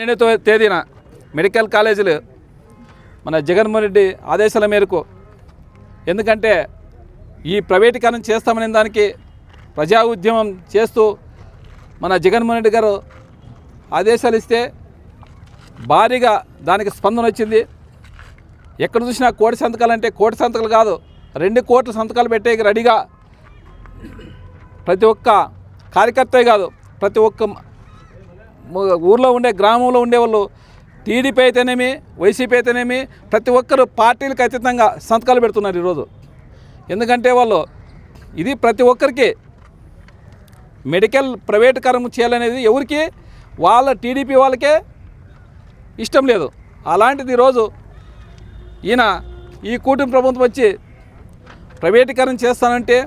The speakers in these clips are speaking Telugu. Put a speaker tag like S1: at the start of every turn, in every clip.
S1: 12వ తేదీన మెడికల్ కాలేజీలు మన జగన్మోహన్ రెడ్డి ఆదేశాల మేరకు, ఎందుకంటే ఈ ప్రైవేటీకరణ చేస్తామనే దానికి ప్రజా ఉద్యమం చేస్తూ మన జగన్మోహన్ రెడ్డి గారు ఆదేశాలు ఇస్తే భారీగా దానికి స్పందన వచ్చింది. ఎక్కడ చూసినా కోటి సంతకాలు అంటే కోటి సంతకాలు కాదు, 2 కోట్ల సంతకాలు పెట్టేకి రెడీగా ప్రతి ఒక్క కార్యకర్తే కాదు, ప్రతి ఒక్క ఊర్లో ఉండే గ్రామంలో ఉండేవాళ్ళు టీడీపీ అయితేనేమి వైసీపీ అయితేనేమి ప్రతి ఒక్కరు పార్టీలకు అతీతంగా సంతకాలు పెడుతున్నారు ఈరోజు. ఎందుకంటే వాళ్ళు ఇది ప్రతి ఒక్కరికి మెడికల్ ప్రైవేటీకరణ చేయాలనేది ఎవరికి వాళ్ళ టీడీపీ వాళ్ళకే ఇష్టం లేదు. అలాంటిది ఈరోజు ఈయన ఈ కూటమి ప్రభుత్వం వచ్చి ప్రైవేటీకరణ చేస్తానంటే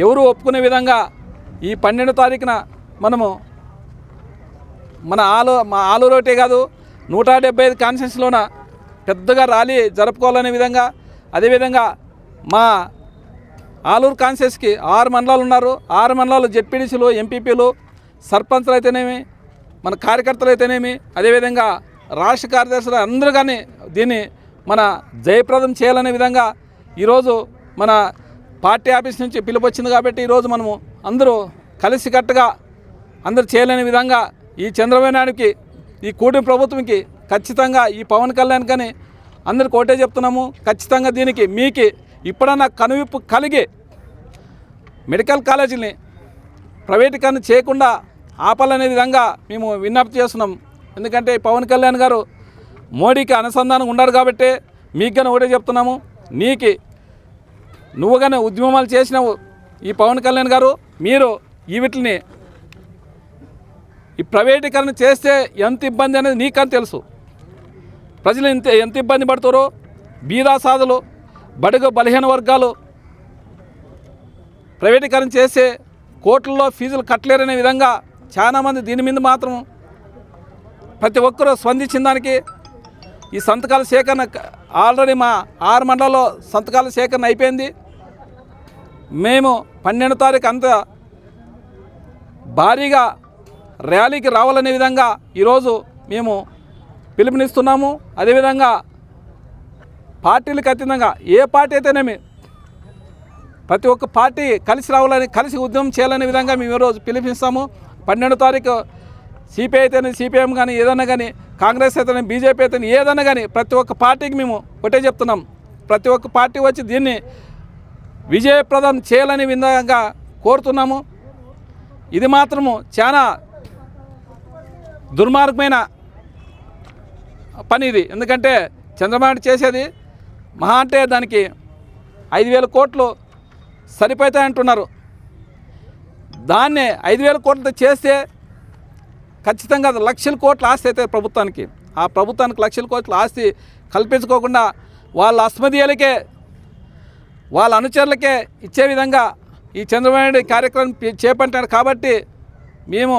S1: ఎవరు ఒప్పుకునే విధంగా ఈ 12వ తారీఖున మనము మా ఆలూరోటే కాదు 175 కాన్స్టిట్యూన్సీలోన పెద్దగా ర్యాలీ జరుపుకోవాలనే విధంగా, అదేవిధంగా మా ఆలూరు కాన్స్టిట్యూన్సీకి 6 మండలాలు ఉన్నారు. 6 మండలాలు జెడ్పీటీసీలు, ఎంపీపీలు, సర్పంచ్లు అయితేనేమి, మన కార్యకర్తలు అయితేనేమి, అదేవిధంగా రాష్ట్ర కార్యదర్శులు అందరూ కానీ దీన్ని మన జయప్రదం చేయాలనే విధంగా ఈరోజు మన పార్టీ ఆఫీస్ నుంచి పిలుపు వచ్చింది. కాబట్టి ఈరోజు మనము అందరూ కలిసికట్టుగా అందరూ చేయాలనే విధంగా ఈ చంద్రబాబు నాయుడుకి, ఈ కూటమి ప్రభుత్వంకి ఖచ్చితంగా ఈ పవన్ కళ్యాణ్ కానీ అందరికి ఒకటే చెప్తున్నాము. ఖచ్చితంగా దీనికి మీకు ఇప్పుడన్నా కనువిప్పు కలిగి మెడికల్ కాలేజీని ప్రైవేటీకరణ చేయకుండా ఆపాలనే విధంగా మేము విజ్ఞప్తి చేస్తున్నాం. ఎందుకంటే పవన్ కళ్యాణ్ గారు మోడీకి అనుసంధానం ఉన్నారు కాబట్టి మీకు కానీ ఒకటే చెప్తున్నాము. నువ్వు కానీ ఉద్యమాలు చేసినావు ఈ పవన్ కళ్యాణ్ గారు, మీరు ఈ వీటిని ఈ ప్రైవేటీకరణ చేస్తే ఎంత ఇబ్బంది అనేది నీకని తెలుసు. ప్రజలు ఎంత ఇబ్బంది పడుతారో, బీదాసాదులు, బడుగు బలహీన వర్గాలు ప్రైవేటీకరణ చేస్తే కోట్లలో ఫీజులు కట్టలేరనే విధంగా చాలామంది దీని మీద మాత్రం ప్రతి ఒక్కరూ స్పందించిన దానికి ఈ సంతకాల సేకరణ ఆల్రెడీ మా 6 మండలాల్లో సంతకాల సేకరణ అయిపోయింది. మేము 12వ తారీఖు అంతా భారీగా ర్యాలీకి రావాలనే విధంగా ఈరోజు మేము పిలుపునిస్తున్నాము. అదేవిధంగా పార్టీలకు అతీతంగా ఏ పార్టీ అయితేనేమి ప్రతి ఒక్క పార్టీ కలిసి రావాలని, కలిసి ఉద్యమం చేయాలనే విధంగా మేము ఈరోజు పిలుపునిస్తాము. 12వ తారీఖు సిపిఐ అయితేనే, సిపిఎం కానీ ఏదన్నా కానీ, కాంగ్రెస్ అయితేనే, బీజేపీ అయితేనే ఏదన్నా కానీ ప్రతి ఒక్క పార్టీకి మేము ఒకటే చెప్తున్నాం. ప్రతి ఒక్క పార్టీ వచ్చి దీన్ని విజయప్రదం చేయాలనే విధంగా కోరుతున్నాము. ఇది మాత్రము చాలా దుర్మార్గమైన పని ఇది. ఎందుకంటే చంద్రబాబు చేసేది మహా అంటే దానికి 5,000 కోట్లు సరిపోతాయంటున్నారు. దాన్నే 5,000 కోట్లతో చేస్తే ఖచ్చితంగా లక్షల కోట్ల ఆస్తి అయితే ప్రభుత్వానికి. ఆ ప్రభుత్వానికి లక్షల కోట్ల ఆస్తి కల్పించుకోకుండా వాళ్ళ అస్మదీయులకే, వాళ్ళ అనుచరులకే ఇచ్చే విధంగా ఈ చంద్రబాబు నాయుడు కార్యక్రమం చేపట్టారు. కాబట్టి మేము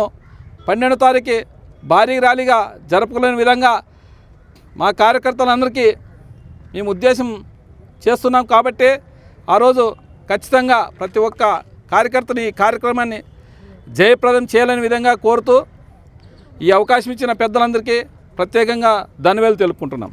S1: 12వ తారీఖు భారీ ర్యాలీగా జరుపుకోలేని విధంగా మా కార్యకర్తలందరికీ మేము ఉద్దేశం చేస్తున్నాం. కాబట్టి ఆ రోజు ఖచ్చితంగా ప్రతి ఒక్క కార్యకర్తని ఈ కార్యక్రమాన్ని జయప్రదం చేయాలని విధంగా కోరుతూ ఈ అవకాశం ఇచ్చిన పెద్దలందరికీ ప్రత్యేకంగా ధన్యవాదాలు తెలుపుకుంటున్నాం.